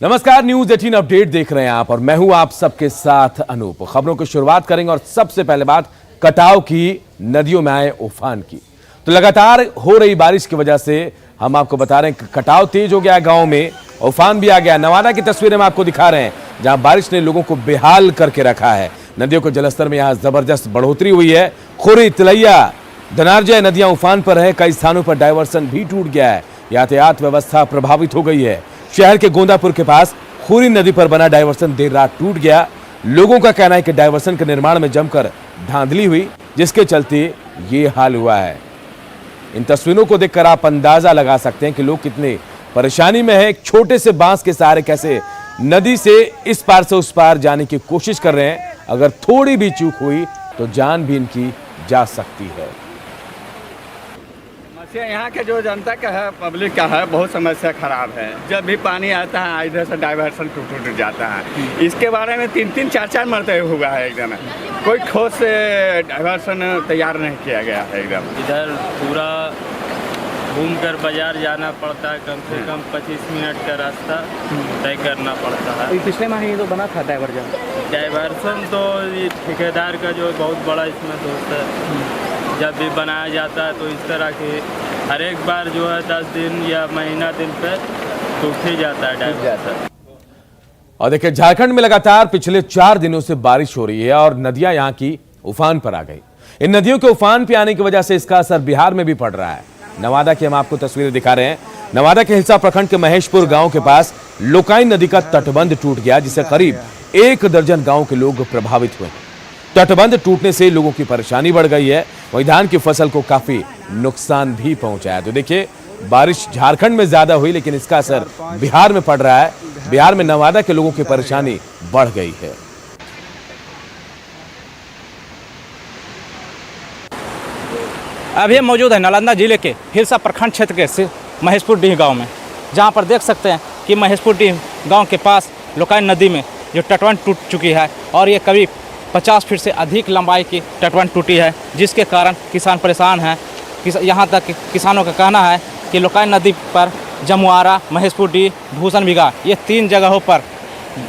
नमस्कार, news 18 update देख रहे हैं आप और मैं हूं आप सबके साथ अनूप। खबरों की शुरुआत करेंगे और सबसे पहले बात कटाव की, नदियों में आए उफान की। तो लगातार हो रही बारिश की वजह से हम आपको बता रहे हैं कि कटाव तेज हो गया है, गांव में उफान भी आ गया। नवादा की तस्वीरें हम आपको दिखा रहे हैं जहां बारिश ने लोगों को बेहाल करके रखा है। नदियों के जलस्तर में यहां जबरदस्त बढ़ोतरी हुई है। खुरी, तिलैया, धनार्जय नदियां उफान पर है। कई स्थानों पर डायवर्सन भी टूट गया है। यातायात व्यवस्था प्रभावित हो गई है। शहर के गोंदापुर के पास खुरी नदी पर बना डायवर्सन देर रात टूट गया। लोगों का कहना है कि डायवर्सन के निर्माण में जमकर धांधली हुई, जिसके चलते ये हाल हुआ है। इन तस्वीरों को देखकर आप अंदाजा लगा सकते हैं कि लोग कितने परेशानी में हैं। एक छोटे से बांस के सहारे कैसे नदी से इस पार से उस पार जाने की कोशिश कर रहे हैं। अगर थोड़ी भी चूक हुई तो जान भी इनकी जा सकती है। समस्या यहाँ के जो जनता का है, पब्लिक का है, बहुत समस्या खराब है। जब भी पानी आता है इधर से डाइवर्सन टूट जाता है। इसके बारे में 3-3, 4-4 मरतबा हुआ है। एकदम कोई ठोस से डाइवर्सन तैयार नहीं किया गया है। एकदम इधर पूरा घूमकर बाजार जाना पड़ता है। कम से कम 25 मिनट का रास्ता तय करना पड़ता है। पिछले महीने तो बना था डाइवर्सन तो ये ठेकेदार का जो बहुत बड़ा इसमें दोस्त है। जब भी बनाया जाता है तो इस तरह के हर एक बार जो है 10 दिन या महीना दिन पे टूट ही जाता है डाइवर्सन। और देखिए, झारखंड में लगातार पिछले 4 दिनों से बारिश हो रही है और नदियां यहां की उफान पर आ गई। इन नदियों के उफान पे आने की वजह से इसका असर बिहार में भी पड़ रहा है। नवादा की हम आपको तस्वीरें दिखा रहे हैं। नवादा के हिलसा प्रखंड के महेशपुर गांव के पास लोकाइन नदी का तटबंध टूट गया, जिससे करीब 1 दर्जन गांव के लोग प्रभावित हुए। तटबंध टूटने से लोगों की परेशानी बढ़ गई है। वहीं धान की फसल को काफी नुकसान भी पहुंचा है। तो देखिए, बारिश झारखंड में ज्यादा हुई लेकिन इसका असर बिहार में पड़ रहा है। बिहार में नवादा के लोगों की परेशानी बढ़ गई है। अभी हम मौजूद है नालंदा जिले के हिलसा प्रखंड क्षेत्र के महेशपुर डीह गांव में, जहां पर देख सकते हैं कि महेशपुर डीह गांव के पास लोकाइन नदी में जो तटबंध टूट चुकी है और ये करीब 50 फीट से अधिक लंबाई की तटबंध टूटी है, जिसके कारण किसान परेशान हैं। यहाँ तक कि किसानों का कहना है कि लोकाइन नदी पर जमुआरा, महेशपुर डीह, भूषण बिघा, ये 3 जगहों पर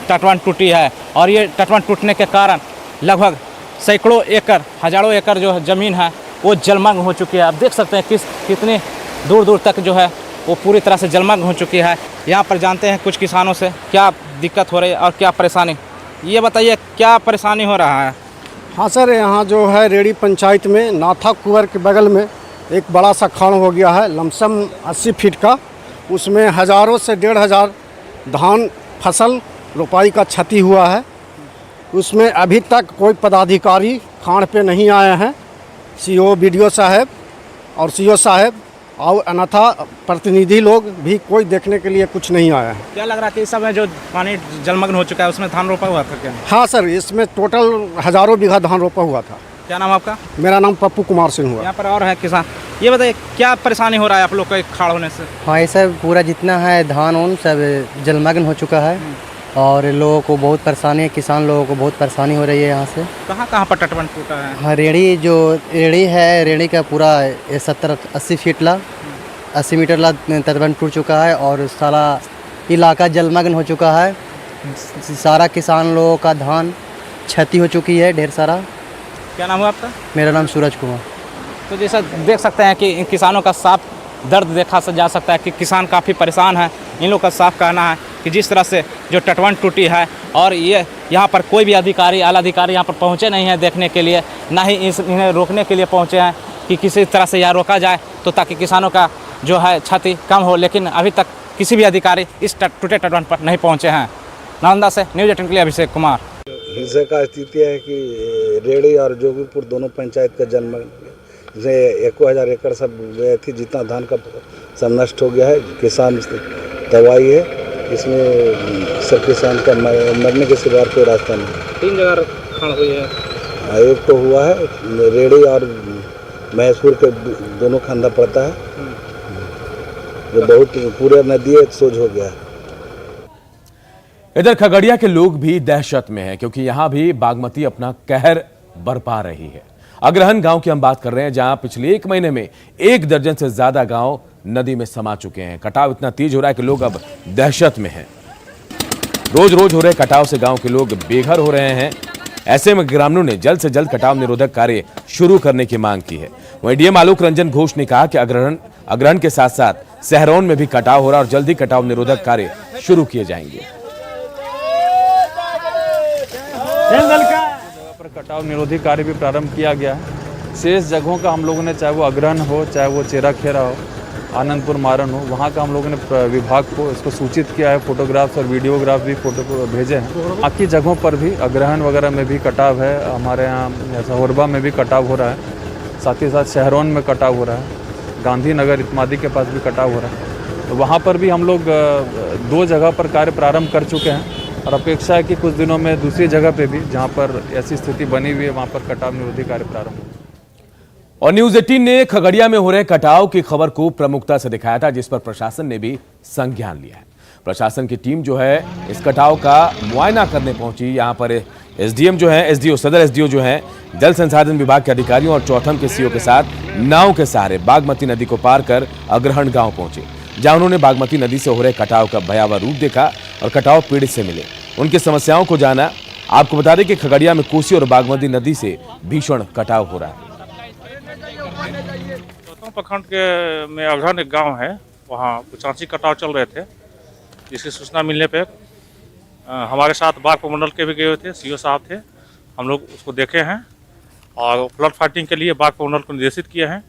तटबंध टूटी है। और ये तटबंध टूटने के कारण लगभग सैकड़ों एकड़, हजारों एकड़ जो ज़मीन है वो जलमग्न हो चुकी है। आप देख सकते हैं कितने दूर दूर तक जो है वो पूरी तरह से जलमग्न हो चुकी है। यहाँ पर जानते हैं कुछ किसानों से क्या दिक्कत हो रही है और क्या परेशानी। ये बताइए, क्या परेशानी हो रहा है? हाँ सर, यहाँ जो है रेड़ी पंचायत में नाथा कुंवर के बगल में एक बड़ा सा खान हो गया है, लमसम 80 फीट का। उसमें हज़ारों से 1,500 धान फसल रोपाई का क्षति हुआ है। उसमें अभी तक कोई पदाधिकारी खान पे नहीं आए हैं। सीओ, बीडीओ साहब और सीओ साहब और अन्यथा प्रतिनिधि लोग भी कोई देखने के लिए कुछ नहीं आया है। क्या लग रहा है कि इस समय जो पानी जलमग्न हो चुका है उसमें धान रोपा हुआ था क्या? हाँ सर, इसमें टोटल हज़ारों बीघा धान रोपा हुआ था। क्या नाम आपका? मेरा नाम पप्पू कुमार सिंह हुआ। यहाँ पर और है किसान। ये बताइए, क्या परेशानी हो रहा है आप लोग का खाड़ होने से? हाँ, ये सब पूरा जितना है धान उन सब जलमग्न हो चुका है और लोगों को बहुत परेशानी है। किसान लोगों को बहुत परेशानी हो रही है। यहाँ से कहाँ पर तटबंध टूटा है? हाँ, रेड़ी है, रेड़ी का पूरा 70-80 फीट ला, 80 मीटर ला तटबंध टूट चुका है और सारा इलाका जलमग्न हो चुका है। सारा किसान लोगों का धान क्षति हो चुकी है ढेर सारा। क्या नाम है आपका? मेरा नाम सूरज कुमार। तो जैसा देख सकते हैं कि इन किसानों का साफ दर्द देखा जा सकता है कि किसान काफ़ी परेशान है। इन लोग का साफ कहना है कि जिस तरह से जो तटबंध टूटी है और ये यहाँ पर कोई भी अधिकारी, आला अधिकारी यहाँ पर पहुँचे नहीं हैं देखने के लिए, ना ही इन्हें रोकने के लिए पहुँचे हैं कि किसी तरह से यह रोका जाए तो ताकि किसानों का जो है क्षति कम हो। लेकिन अभी तक किसी भी अधिकारी इस टूटे तटबंध पर नहीं पहुँचे हैं। नालंदा से न्यूज 18 के लिए अभिषेक कुमार। हिलसा का स्थिति है कि रेड़ी और जोगीपुर दोनों पंचायत का जलमग्न, जैसे 1,000 एकड़ सब गए थी। जितना धान का सब नष्ट हो गया है। किसान दवाई है, इसमें सब किसान का मरने के सिवा कोई रास्ता नहीं। 3 जगह खाड़ हुई है। एक तो हुआ है रेड़ी और महेशपुर के दोनों खंदा पड़ता है, जो बहुत पूरा नदी सोझ हो गया है। इधर खगड़िया के लोग भी दहशत में हैं, क्योंकि यहां भी बागमती अपना कहर बरपा रही है। अग्रहन गांव की हम बात कर रहे हैं, जहां पिछले 1 महीने में 1 दर्जन से ज्यादा गांव नदी में समा चुके हैं। कटाव इतना तेज हो रहा है कि लोग अब दहशत में हैं। रोज रोज हो रहे कटाव से गांव के लोग बेघर हो रहे हैं। ऐसे में ग्रामीणों ने जल्द से जल्द कटाव निरोधक कार्य शुरू करने की मांग की है। वहीं डीएम आलोक रंजन घोष ने कहा कि अग्रहण के साथ साथ शहरों में भी कटाव हो रहा है और जल्दी कटाव निरोधक कार्य शुरू किए जाएंगे। पर कटाव निरोधी कार्य भी प्रारंभ किया गया है। शेष जगहों का हम लोगों ने, चाहे वो अग्रहण हो, चाहे वो चेरा खेरा हो, आनंदपुर मारन हो, वहाँ का हम लोगों ने विभाग को इसको सूचित किया है। फोटोग्राफ्स और वीडियोग्राफ भी फोटो को भेजे हैं। बाकी जगहों पर भी अग्रहण वगैरह में भी कटाव है। हमारे यहाँ सहोरबा में भी कटाव हो रहा है, साथ ही साथ शहरों में कटाव हो रहा है, गांधीनगर इत्यादि के पास भी कटाव हो रहा है। तो वहाँ पर भी हम लोग 2 जगह पर कार्य प्रारंभ कर चुके हैं और अपेक्षा है कि कुछ दिनों में दूसरी जगह पे भी, जहाँ पर ऐसी स्थिति बनी हुई है, वहाँ पर कटाव निरोधी कार्य प्रारंभ हो। और न्यूज 18 ने खगड़िया में हो रहे कटाव की खबर को प्रमुखता से दिखाया था, जिस पर प्रशासन ने भी संज्ञान लिया है। प्रशासन की टीम जो है इस कटाव का मुआयना करने पहुंची। यहां पर एसडीएम जो है, एसडीओ, सदर एसडीओ जो है, जल संसाधन विभाग के अधिकारियों और चौथम के सीओ के साथ नाव के सहारे बागमती नदी को पार कर अग्रहण गांव पहुंचे, जहां उन्होंने बागमती नदी से हो रहे कटाव का भयावह रूप देखा और कटाव पीड़ित से मिले, उनकी समस्याओं को जाना। आपको बता दें कि खगड़िया में कोसी और बागमती नदी से भीषण कटाव हो रहा है। चौथम प्रखंड के में अग्रहण एक गाँव है, वहाँ कुचांची कटाव चल रहे थे। जिसकी सूचना मिलने पे हमारे साथ बाग प्रमंडल के भी गए हुए थे, सीओ साहब थे। हम लोग उसको देखे हैं और फ्लड फाइटिंग के लिए बाग प्रमंडल को निर्देशित किए हैं।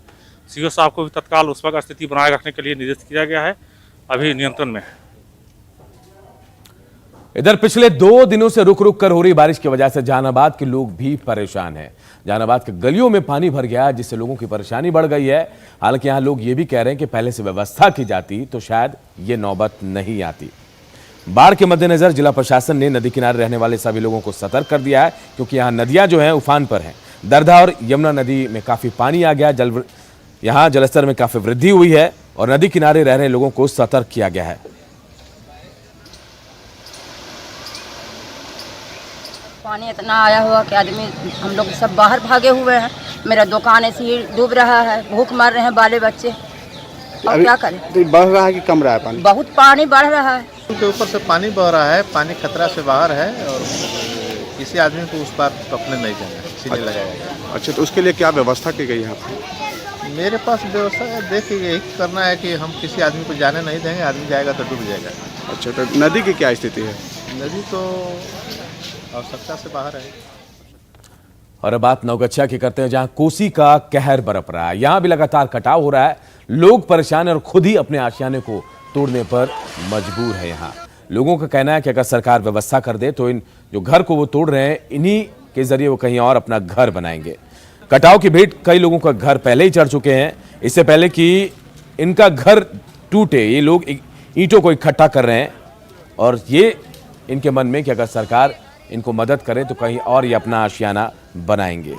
सीओ साहब को भी तत्काल उस वक्त स्थिति बनाए रखने के लिए निर्देशित किया गया है, अभी नियंत्रण में है। इधर पिछले 2 दिनों से रुक रुक कर हो रही बारिश की वजह से जहानाबाद के लोग भी परेशान हैं। जहानाबाद के गलियों में पानी भर गया, जिससे लोगों की परेशानी बढ़ गई है। हालांकि यहां लोग ये भी कह रहे हैं कि पहले से व्यवस्था की जाती तो शायद ये नौबत नहीं आती। बाढ़ के मद्देनजर जिला प्रशासन ने नदी किनारे रहने वाले सभी लोगों को सतर्क कर दिया है, क्योंकि यहाँ नदियां जो हैं उफान पर हैं। दरधा और यमुना नदी में काफी पानी आ गया, यहाँ जलस्तर में काफी वृद्धि हुई है और नदी किनारे रह रहे लोगों को सतर्क किया गया है। पानी इतना आया हुआ कि आदमी, हम लोग सब बाहर भागे हुए हैं। मेरा दुकान ऐसे ही डूब रहा है, भूख मर रहे हैं बाले बच्चे, और क्या करें। तो बढ़ रहा है कि कम रहा है पानी? बहुत पानी बढ़ रहा है। के ऊपर से पानी बह रहा है, पानी खतरा से बाहर है और किसी आदमी को उस पार टपने नहीं जाना, सीधे लगाया। अच्छा, तो उसके लिए क्या व्यवस्था की गई है? मेरे पास व्यवस्था है, देखिए यही करना है कि हम किसी आदमी को जाने नहीं देंगे। आदमी जाएगा तो डूब जाएगा। अच्छा, तो नदी की क्या स्थिति है? नदी तो आवश्यकता से बाहर है। और अब बात नवगछिया की करते हैं, जहां कोसी का कहर बरप रहा है। यहां भी लगातार कटाव हो रहा है, लोग परेशान हैं और खुद ही अपने आशियाने को तोड़ने पर मजबूर है। यहाँ लोगों का कहना है कि अगर सरकार व्यवस्था कर दे तो इन जो घर को वो तोड़ रहे हैं, इन्हीं के जरिए वो कहीं और अपना घर बनाएंगे। कटाव की भेंट कई लोगों का घर पहले ही चढ़ चुके हैं। इससे पहले कि इनका घर टूटे, ये लोग ईंटों को इकट्ठा कर रहे हैं और ये इनके मन में कि अगर सरकार इनको मदद करे तो कहीं और ये अपना आशियाना बनाएंगे।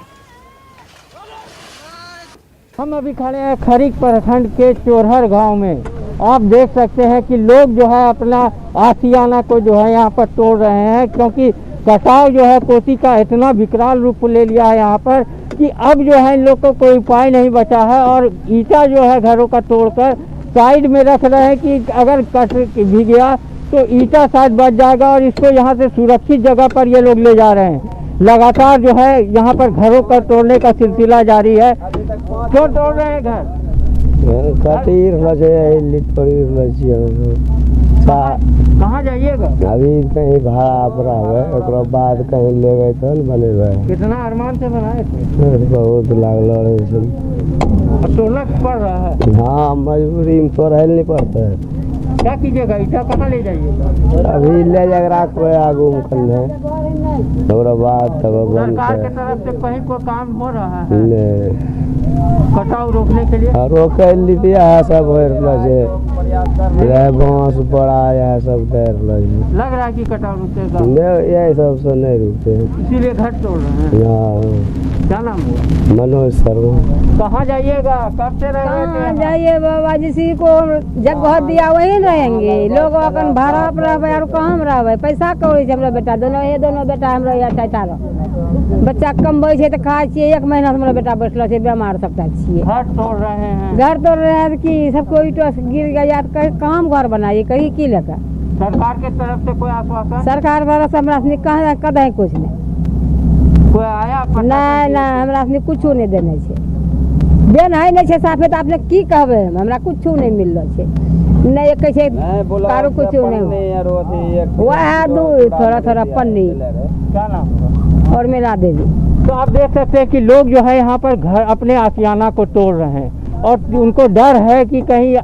हम अभी खड़े हैं खरीक प्रखंड के चोरहर गांव में। आप देख सकते हैं कि लोग जो है अपना आशियाना को जो है यहाँ पर तोड़ रहे हैं, क्योंकि कटाव जो है कोसी का इतना विकराल रूप ले लिया है यहाँ पर कि अब जो है इन लोग को कोई उपाय नहीं बचा है। और ईंटा जो है घरों का तोड़कर साइड में रख रहे हैं कि अगर कट भी गया तो ईंटा शायद बच जाएगा, और इसको यहाँ से सुरक्षित जगह पर ये लोग ले जा रहे हैं। लगातार जो है यहाँ पर घरों का तोड़ने का सिलसिला जारी है। क्यों तोड़ रहे हैं घर? कहाँ जाइएगा? अभी कहीं भाड़ा पर आवे, ओकरा बाद कहीं ले गए तो बने। कितना अरमान से बनाए थे? बहुत लागल है, तोड़ना पड़ रहा है। हाँ, मजबूरी में तो रह नहीं पड़ता है। क्या कीजिएगा? ईटा कहाँ ले जाइएगा? अभी ले जाकर रखो आगू में करने, बाद सरकार के तरफ से कहीं कोई काम हो रहा है कटाव रोकने के लिए? रोक लिया है सब, बांस बड़ा है सब कर लग रहा है कि कटाव रुकेगा? यही सब से नहीं रुकते, इसीलिए घर तोड़ रहे हैं। क्या नाम हुआ? मनोज शर्मा। कहाँ जाइएगा? कब से रहेंगे? जाइए बाबा, जिसी को जगह दिया वही रहेंगे। लोग अपन भाड़ा पर रहे और कहाँ रहे, पैसा कौड़ी से हमरा बेटा दोनों बेटा हमरा बच्चा कमबै छै तऽ खाइ छियै। 1 महीना से हमरा बेटा बैठल छै, बीमार सबटा छियै। घर तोड़ रहे हैं? घर तोड़ रहे हैं कि सबको ईंटों से गिर गया तो कहीं काम घर बनाइए, कहीं की लेकर सरकार के तरफ से कोई आश्वासन? सरकार भरोसा हमरा से कहाँ कदे कुछ नहीं, कोई आया? नहीं हमरा से कुछ नहीं देने छे, देन है नहीं छे साफे, तो आपने की कहबे, हमरा कुछ नहीं मिल रहा छे, नहीं कैसे कारो कुछ नहीं, वह दू थोड़ा पन्नी। क्या नाम? और मेरा देवी। तो आप देख सकते हैं कि लोग जो है यहाँ पर घर अपने आशियाना को तोड़ रहे हैं और उनको डर है कि कहीं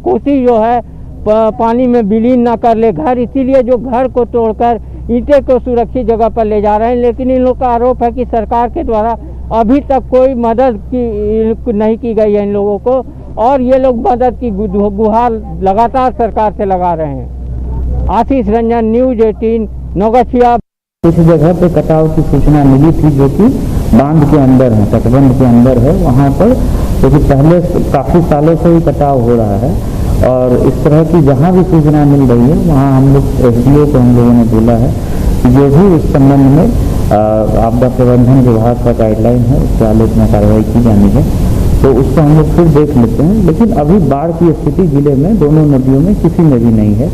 कोसी जो है पानी में विलीन ना कर ले घर, इसीलिए जो घर को तोड़कर ईंटें को सुरक्षित जगह पर ले जा रहे हैं। लेकिन इन लोग का आरोप है कि सरकार के द्वारा अभी तक कोई मदद नहीं की गई है इन लोगों को, और ये लोग मदद की गुहार लगातार सरकार से लगा रहे हैं। आशीष रंजन, न्यूज़ 18, नौगछिया। कुछ जगह पे कटाव की सूचना मिली थी जो कि बांध के अंदर है, तटबंध के अंदर है, वहाँ पर क्योंकि पहले काफ़ी सालों से ही कटाव हो रहा है और इस तरह की जहाँ भी सूचना मिल रही है वहाँ हम लोग SDO को हम लोगों ने बोला है कि जो भी इस संबंध में आपदा प्रबंधन विभाग का गाइडलाइन है उसके आलोक में कार्रवाई की जानी है, तो उसको हम लोग फिर देख लेते हैं। लेकिन अभी बाढ़ की स्थिति जिले में दोनों नदियों में किसी में भी नहीं है।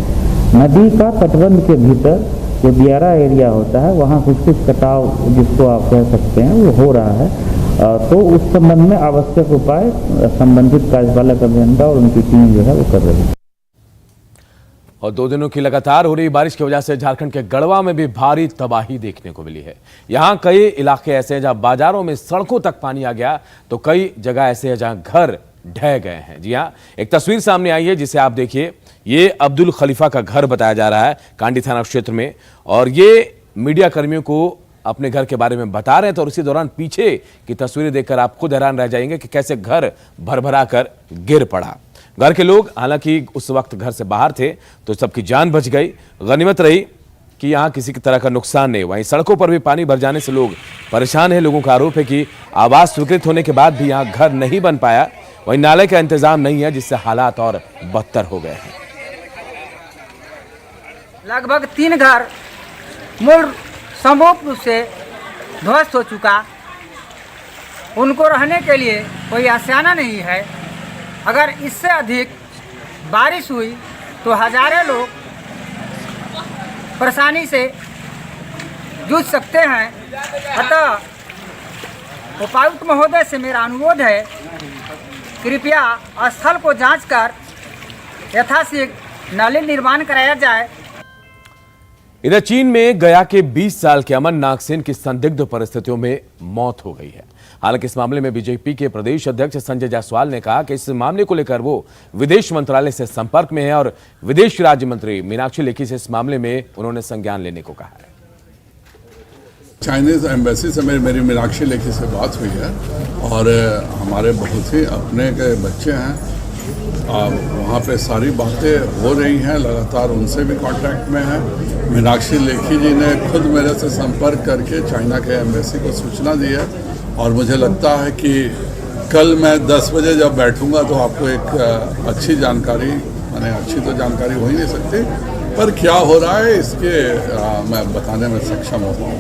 नदी का तटबंध के भीतर जो दियारा एरिया होता है वहाँ कुछ कटाव जिसको आप कह सकते हैं वो हो रहा है, तो उस संबंध में आवश्यक उपाय संबंधित कार्यपालक अभियंता और उनकी टीम जो है वो कर रही है। और 2 दिनों की लगातार हो रही बारिश की वजह से झारखंड के गढ़वा में भी भारी तबाही देखने को मिली है। यहाँ कई इलाके ऐसे हैं जहां बाजारों में सड़कों तक पानी आ गया, तो कई जगह ऐसे हैं जहां घर ढह गए हैं। जी हाँ, एक तस्वीर सामने आई है जिसे आप देखिए, ये अब्दुल खलीफा का घर बताया जा रहा है कांडी थाना क्षेत्र में, और ये मीडिया कर्मियों को अपने घर के बारे में बता रहे हैं। तो उसी दौरान पीछे की तस्वीरें देखकर आप खुद हैरान रह जाएंगे कि कैसे घर भरभरा कर गिर पड़ा। घर के लोग हालांकि उस वक्त घर से बाहर थे तो सबकी जान बच गई, गनीमत रही कि यहाँ किसी की तरह का नुकसान नहीं। वहीं सड़कों पर भी पानी भर जाने से लोग परेशान हैं। लोगों का आरोप है कि आवास स्वीकृत होने के बाद भी यहाँ घर नहीं बन पाया। वहीं नाले का इंतजाम नहीं है जिससे हालात और बदतर हो गए हैं। लगभग 3 घर मूल समूह रूप से ध्वस्त हो चुका, उनको रहने के लिए कोई आशियाना नहीं है। अगर इससे अधिक बारिश हुई तो हजारों लोग परेशानी से जूझ सकते हैं। अतः उपायुक्त महोदय से मेरा अनुरोध है, कृपया स्थल को जांच कर यथाशीघ्र नाली निर्माण कराया जाए। इधर चीन में गया के 20 साल के अमन नागसेन की संदिग्ध परिस्थितियों में मौत हो गई है। हालांकि इस मामले में बीजेपी के प्रदेश अध्यक्ष संजय जायसवाल ने कहा कि इस मामले को लेकर वो विदेश मंत्रालय से संपर्क में है और विदेश राज्य मंत्री मीनाक्षी लेखी से इस मामले में उन्होंने संज्ञान लेने को कहा है। चाइनीज एम्बेसी से मेरी मीनाक्षी लेखी से बात हुई है और हमारे बहुत ही अपने के बच्चे हैं, वहाँ पे सारी बातें हो रही हैं, लगातार उनसे भी कांटेक्ट में है। मीनाक्षी लेखी जी ने खुद मेरे से संपर्क करके चाइना के एम्बेसी को सूचना दी है और मुझे लगता है कि कल मैं 10 बजे जब बैठूंगा तो आपको एक अच्छी जानकारी, माने अच्छी तो जानकारी हो ही नहीं सकती, पर क्या हो रहा है इसके मैं बताने में सक्षम हूँ।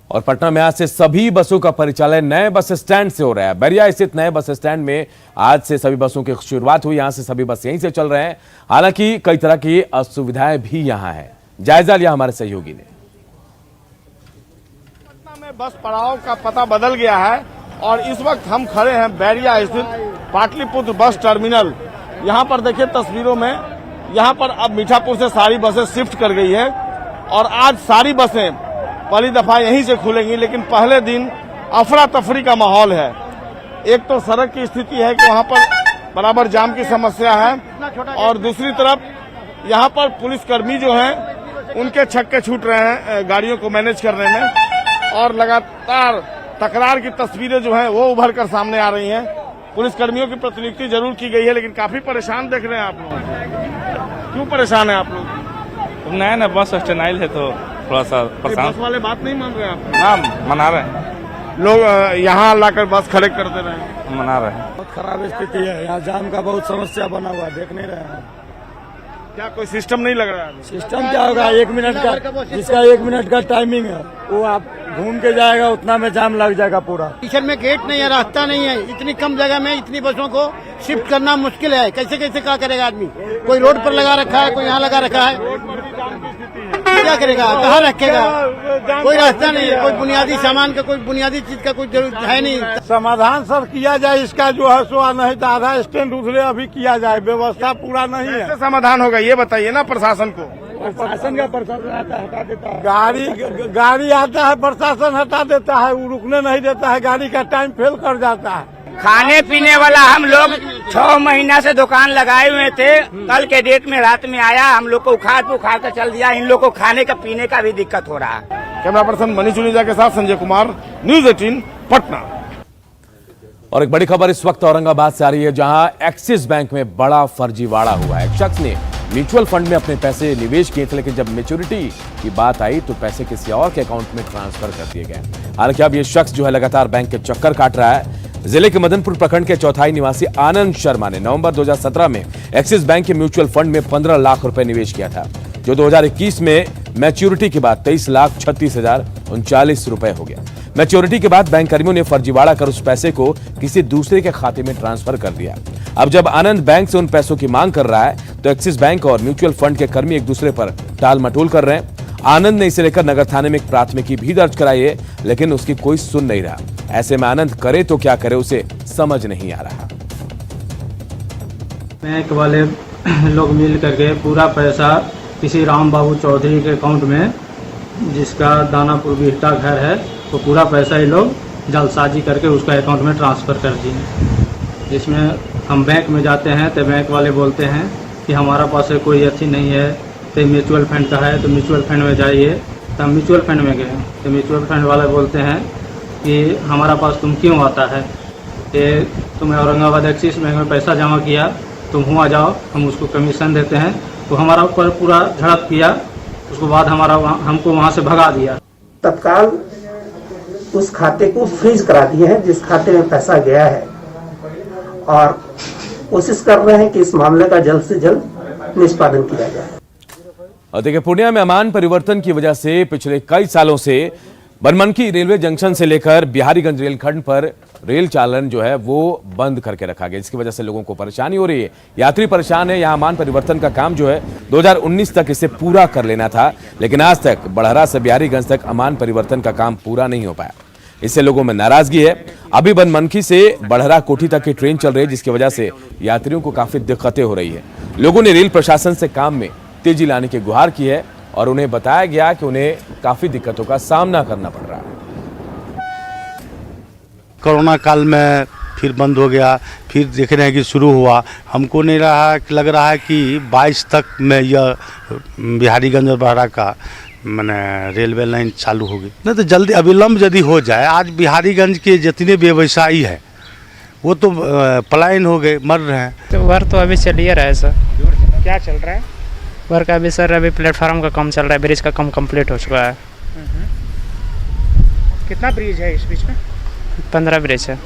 और पटना में आज से सभी बसों का परिचालन नए बस स्टैंड से हो रहा है। बैरिया स्थित नए बस स्टैंड में आज से सभी बसों की शुरुआत हुई। यहां से सभी बस यहीं से चल रहे हैं। हालांकि कई तरह की असुविधाएं भी यहां हैं। जायजा लिया हमारे सहयोगी ने। पटना में बस पड़ाव का पता बदल गया है और इस वक्त हम खड़े हैं बैरिया स्थित पाटलिपुत्र बस टर्मिनल। यहाँ पर देखिए तस्वीरों में, यहाँ पर अब मीठापुर से सारी बसें शिफ्ट कर गई है और आज सारी बसें पहली दफा यहीं से खुलेंगी। लेकिन पहले दिन अफरा तफरी का माहौल है। एक तो सड़क की स्थिति है कि वहाँ पर बराबर जाम की समस्या है और दूसरी तरफ यहाँ पर पुलिसकर्मी जो हैं उनके छक्के छूट रहे हैं गाड़ियों को मैनेज करने में और लगातार तकरार की तस्वीरें जो हैं वो उभर कर सामने आ रही हैं। पुलिसकर्मियों की प्रतिनियुक्ति जरूर की गई है लेकिन काफी परेशान देख रहे हैं आप लोग। क्यों परेशान है आप लोग? नया ना बस स्टैंड आयल है तो थोड़ा सा परेशान। बस वाले बात नहीं मान रहे आप? ना मना रहे हैं लोग, यहाँ लाकर बस खड़े कर दे रहे हैं। मना रहे हैं। बहुत खराब स्थिति है, यहाँ जाम का बहुत समस्या बना हुआ है, देख नहीं रहे हैं। क्या कोई सिस्टम नहीं लग रहा है? सिस्टम क्या होगा, 1 मिनट का, जिसका 1 मिनट का टाइमिंग है वो आप घूम के जाएगा, उतना में जाम लग जाएगा पूरा। स्टेशन में गेट नहीं है, रास्ता नहीं है, इतनी कम जगह में इतनी बसों को शिफ्ट करना मुश्किल है। कैसे कैसे क्या करेगा आदमी? कोई रोड पर लगा रखा है, कोई यहाँ लगा रखा है, क्या करेगा, कहाँ रखेगा? कोई रास्ता नहीं है, कोई बुनियादी सामान का, कोई बुनियादी चीज का कोई जरूरत है नहीं। समाधान सर किया जाए इसका जो है सो, नहीं तो आधा स्टैंड दूसरे अभी किया जाए, व्यवस्था पूरा नहीं है। कैसे समाधान होगा ये बताइए ना प्रशासन को। प्रशासन का प्रशासन आता है, हटा देता है। गाड़ी आता है, प्रशासन हटा देता है, वो रुकने नहीं देता है, गाड़ी का टाइम फेल कर जाता है। खाने पीने वाला हम लोग 6 महीना से दुकान लगाए हुए थे, कल के डेट में रात में आया, हम लोग को उखाड़ कर चल दिया। इन लोग को खाने का पीने का भी दिक्कत हो रहा है। कैमरा पर्सन मनीष जुनेजा के साथ संजय कुमार, न्यूज 18 पटना। और एक बड़ी खबर इस वक्त औरंगाबाद से आ रही है, जहां एक्सिस बैंक में बड़ा फर्जीवाड़ा हुआ है। एक शख्स ने म्यूचुअल फंड में अपने पैसे निवेश किए थे, लेकिन जब मैच्योरिटी की बात आई तो पैसे किसी और के अकाउंट में ट्रांसफर कर दिए गए। हालांकि अब ये शख्स जो है लगातार बैंक के चक्कर काट रहा है। जिले के मदनपुर प्रखंड के चौथाई निवासी आनंद शर्मा ने नवंबर 2017 में एक्सिस बैंक के म्यूचुअल फंड में 15 लाख रुपए निवेश किया था, जो 2021 में मैच्योरिटी के बाद 23,36,039 रुपए हो गया। मैच्योरिटी के बाद बैंक कर्मियों ने फर्जीवाड़ा कर उस पैसे को किसी दूसरे के खाते में ट्रांसफर कर दिया। अब जब आनंद बैंक से उन पैसों की मांग कर रहा है तो एक्सिस बैंक और म्यूचुअल फंड के कर्मी एक दूसरे पर टाल मटोल कर रहे हैं। आनंद ने इसे लेकर नगर थाने में एक प्राथमिकी भी दर्ज कराई है, लेकिन उसकी कोई सुन नहीं रहा। ऐसे में आनंद करे तो क्या करे, उसे समझ नहीं आ रहा। बैंक वाले लोग मिल करके पूरा पैसा किसी राम बाबू चौधरी के अकाउंट में, जिसका दानापुर बिहटा घर है, वो पूरा पैसा ये लोग जलसाजी करके उसका अकाउंट में ट्रांसफ़र कर दिए। जिसमें हम बैंक में जाते हैं तो बैंक वाले बोलते हैं कि हमारा पास कोई अच्छी नहीं है, तो म्यूचुअल फंड का है तो म्यूचुअल फंड में जाइए। तो हम म्यूचुअल फंड में गए तो म्यूचुअल फंड वाले बोलते हैं कि हमारा पास तुम क्यों आता है, कि तुम्हें औरंगाबाद एक्सिस बैंक में पैसा जमा किया, तुम हुआ जाओ, हम उसको कमीशन देते हैं। तो हमारा ऊपर पूरा झड़प किया, उसके बाद हमको वहाँ से भगा दिया। तत्काल उस खाते को फ्रीज करा दिए हैं जिस खाते में पैसा गया है, और कोशिश कर रहे हैं कि इस मामले का जल्द से जल्द निष्पादन किया जाए। और देखिए, पूर्णिया में अमान परिवर्तन की वजह से पिछले कई सालों से बनमनखी रेलवे जंक्शन से लेकर बिहारीगंज रेलखंड पर रेल चालन जो है वो बंद करके रखा गया, जिसकी वजह से लोगों को परेशानी हो रही है। यात्री परेशान है। यहाँ अमान परिवर्तन का काम जो है 2019 तक इसे पूरा कर लेना था, लेकिन आज तक बड़हरा से बिहारीगंज तक अमान परिवर्तन का काम पूरा नहीं हो पाया। इससे लोगों में नाराजगी है। अभी बनमनखी से बड़हरा कोठी तक की ट्रेन चल रही है, जिसकी वजह से यात्रियों को काफी दिक्कतें हो रही है। लोगों ने रेल प्रशासन से काम में तेजी लाने की गुहार की है और उन्हें बताया गया कि उन्हें काफी दिक्कतों का सामना करना पड़ रहा है। कोरोना काल में फिर बंद हो गया, फिर देख रहे हैं कि शुरू हुआ। हमको नहीं लग रहा है कि 22 तक में यह बिहारीगंज और बड़हरा का मैंने रेलवे लाइन चालू होगी। नहीं तो जल्दी अविलंब यदि हो जाए, आज बिहारीगंज के जितने व्यवसायी हैं वो तो पलायन हो गए, मर रहे हैं। तो वर्क तो अभी चल ही रहा है सर। क्या चल रहा है वर्क? अभी सर अभी प्लेटफार्म का काम चल रहा है, ब्रिज का काम कंप्लीट हो चुका है। कितना ब्रिज है इस बीच में? 15 ब्रिज है।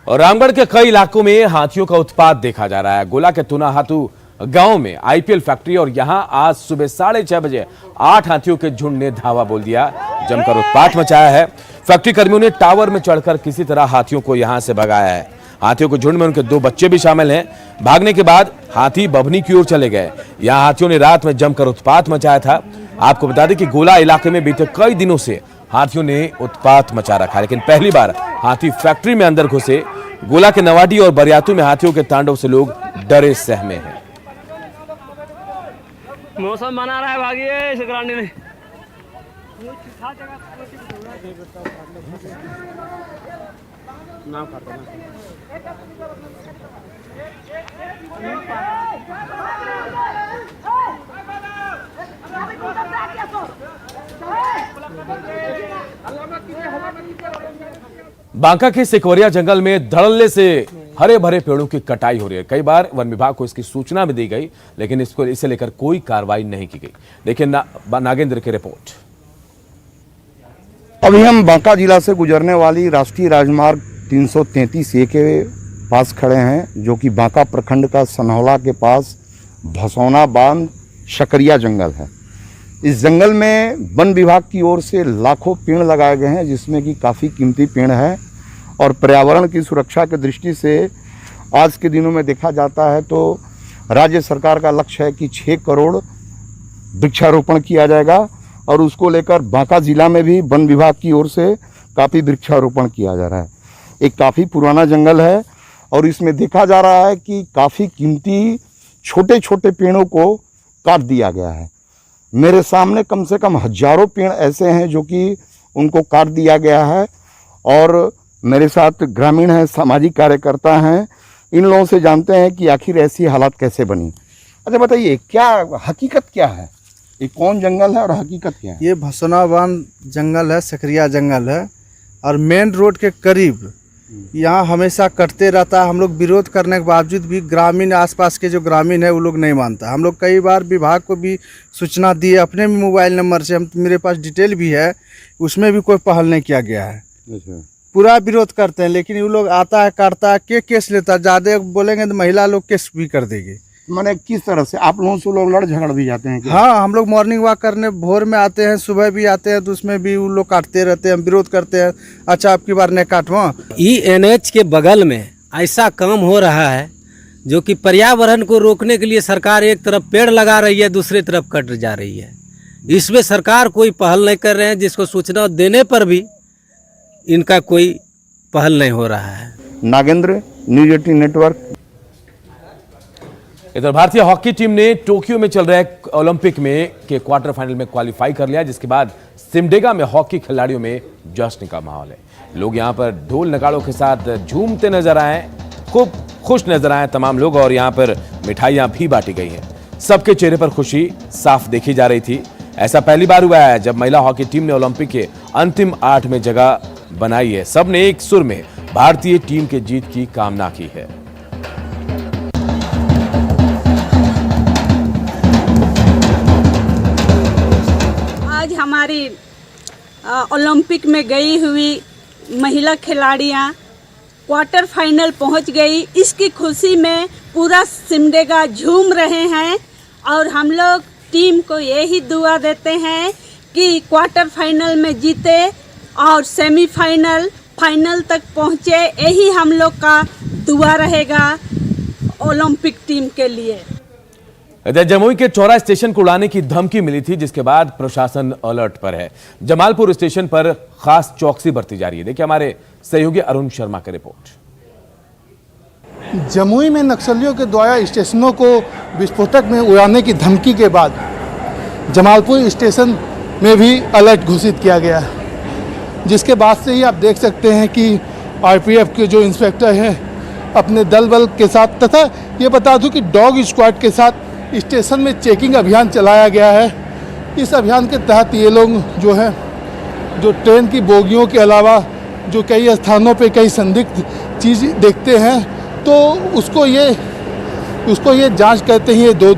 और रामगढ़ के कई इलाकों में हाथियों का उत्पात देखा जा रहा है। गोला के तुनाहातू गांव में आईपीएल फैक्ट्री और यहां आज सुबह 6:30 बजे 8 हाथियों के झुंड ने धावा बोल दिया, जमकर उत्पात मचाया है। फैक्ट्री कर्मियों ने टावर में चढ़कर किसी तरह हाथियों को यहां से भगाया है। हाथियों के झुंड में उनके 2 बच्चे भी शामिल हैं। भागने के बाद हाथी बभनी की ओर चले गए। यहां हाथियों ने रात में जमकर उत्पात मचाया था। आपको बता दें कि गोला इलाके में बीते कई दिनों से हाथियों ने उत्पात मचा रखा, लेकिन पहली बार हाथी फैक्ट्री में अंदर घुसे। गोला के नवाडी और बरियातू में हाथियों के तांडव से लोग डरे सहमे हैं। मौसम बना रहा है, भागिए शिकरानी ने। बांका के सिकवरिया जंगल में धड़ल्ले से हरे भरे पेड़ों की कटाई हो रही है। कई बार वन विभाग को इसकी सूचना भी दी गई, लेकिन इसे लेकर कोई कार्रवाई नहीं की गई। देखिए नागेंद्र की रिपोर्ट। अभी हम बांका जिला से गुजरने वाली राष्ट्रीय राजमार्ग 333A के पास खड़े हैं, जो कि बांका प्रखंड का सनहौला के पास भसौना बांध शकरिया जंगल है। इस जंगल में वन विभाग की ओर से लाखों पेड़ लगाए गए हैं, जिसमें कि काफ़ी कीमती पेड़ है और पर्यावरण की सुरक्षा की दृष्टि से आज के दिनों में देखा जाता है तो राज्य सरकार का लक्ष्य है कि 6 करोड़ वृक्षारोपण किया जाएगा और उसको लेकर बांका जिला में भी वन विभाग की ओर से काफ़ी वृक्षारोपण किया जा रहा है। एक काफ़ी पुराना जंगल है और इसमें देखा जा रहा है कि काफ़ी कीमती छोटे छोटे पेड़ों को काट दिया गया है। मेरे सामने कम से कम हजारों पेड़ ऐसे हैं जो कि उनको काट दिया गया है और मेरे साथ ग्रामीण हैं, सामाजिक कार्यकर्ता हैं। इन लोगों से जानते हैं कि आखिर ऐसी हालात कैसे बनी। अच्छा बताइए, क्या हकीकत क्या है? ये कौन जंगल है और हकीकत क्या है? ये भसौना बांध जंगल है, सकरिया जंगल है और मेन रोड के करीब यहाँ हमेशा कटते रहता है। हम लोग विरोध करने के बावजूद भी ग्रामीण, आसपास के जो ग्रामीण है वो लोग नहीं मानता। हम लोग कई बार विभाग को भी सूचना दिए, अपने भी मोबाइल नंबर से, मेरे पास डिटेल भी है, उसमें भी कोई पहल नहीं किया गया है। पूरा विरोध करते हैं, लेकिन वो लोग आता है, काटता है, केस लेता है। ज़्यादा बोलेंगे तो महिला लोग केस भी कर देंगे। माने किस तरह से आप लोगों से लोग लड़ झगड़ भी जाते हैं क्या? हाँ, हम लोग मॉर्निंग वॉक करने भोर में आते हैं, सुबह भी आते हैं, तो उसमें भी वो लोग काटते रहते हैं, हम विरोध करते हैं। अच्छा, आपकी बार नहीं काटवा। ENH के बगल में ऐसा काम हो रहा है जो कि पर्यावरण को रोकने के लिए सरकार एक तरफ पेड़ लगा रही है, दूसरी तरफ कट जा रही है। इसमें सरकार कोई पहल नहीं कर रहे हैं, जिसको सूचना देने पर भी इनका कोई पहल नहीं हो रहा है। Nagendra, news 18 network. इधर भारतीय हॉकी टीम ने टोक्यो में चल रहे ओलंपिक में के क्वार्टर फाइनल में क्वालिफाई कर लिया, जिसके बाद सिमडेगा में हॉकी खिलाड़ियों में जश्न का माहौल है। लोग यहां पर ढोल नगाड़ों के साथ झूमते नजर आए, खूब खुश नजर आए तमाम लोग और यहां पर मिठाइयां भी बांटी गई हैं। सबके चेहरे पर खुशी साफ देखी जा रही थी। ऐसा पहली बार हुआ है जब महिला हॉकी टीम ने ओलंपिक के अंतिम 8 में जगह बनाई है। सबने एक सुर में भारतीय टीम के जीत की कामना की है। आज हमारी ओलंपिक में गई हुई महिला खिलाड़ियां क्वार्टर फाइनल पहुंच गई। इसकी खुशी में पूरा सिमडेगा झूम रहे हैं और हम लोग टीम को यही दुआ देते हैं कि क्वार्टर फाइनल में जीते और सेमीफाइनल, फाइनल तक पहुंचे। यही हम लोग का दुआ रहेगा ओलंपिक टीम के लिए। इधर जमुई के चौरा स्टेशन को उड़ाने की धमकी मिली थी, जिसके बाद प्रशासन अलर्ट पर है। जमालपुर स्टेशन पर खास चौकसी बरती जा रही है। देखिए हमारे सहयोगी अरुण शर्मा की रिपोर्ट। जमुई में नक्सलियों के द्वारा स्टेशनों को विस्फोटक में उड़ाने की धमकी के बाद जमालपुर स्टेशन में भी अलर्ट घोषित किया गया है, जिसके बाद से ही आप देख सकते हैं कि आरपीएफ के जो इंस्पेक्टर हैं अपने दल बल के साथ, तथा ये बता दूं कि डॉग स्क्वाड के साथ स्टेशन में चेकिंग अभियान चलाया गया है। इस अभियान के तहत ये लोग जो है, जो ट्रेन की बोगियों के अलावा जो कई स्थानों पे कई संदिग्ध चीज़ देखते हैं तो उसको ये जांच करते ही दो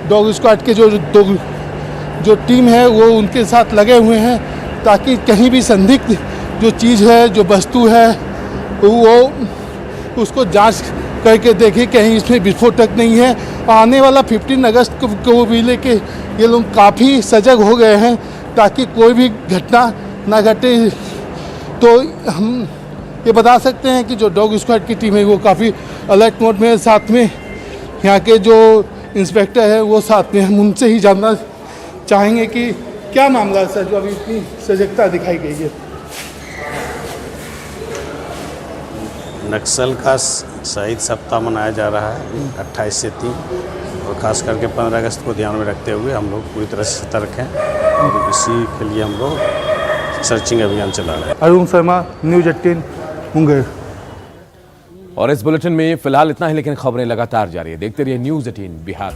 डॉग स्क्वाड के जो टीम है वो उनके साथ लगे हुए हैं, ताकि कहीं भी संदिग्ध जो चीज़ है, जो वस्तु है, वो उसको जांच करके देखें कहीं इसमें विस्फोटक नहीं है। आने वाला 15 अगस्त को भी लेके ये लोग काफ़ी सजग हो गए हैं ताकि कोई भी घटना ना घटे। तो हम ये बता सकते हैं कि जो डॉग स्क्वाड की टीम है वो काफ़ी अलर्ट मोड में है। साथ में यहाँ के जो इंस्पेक्टर है वो साथ में, हम उनसे ही जानना चाहेंगे कि क्या मामला है सर जो अभी इतनी सजगता दिखाई गई है। नक्सल का शहीद सप्ताह मनाया जा रहा है 28 से 3 और ख़ास करके 15 अगस्त को ध्यान में रखते हुए हम लोग पूरी तरह से सतर्क हैं और इसी के लिए हम लोग सर्चिंग अभियान चला रहे हैं। अरुण शर्मा, न्यूज़ 18 मुंगेर। और इस बुलेटिन में फिलहाल इतना ही, लेकिन खबरें लगातार जारी है। देखते रहिए न्यूज़ 18 बिहार।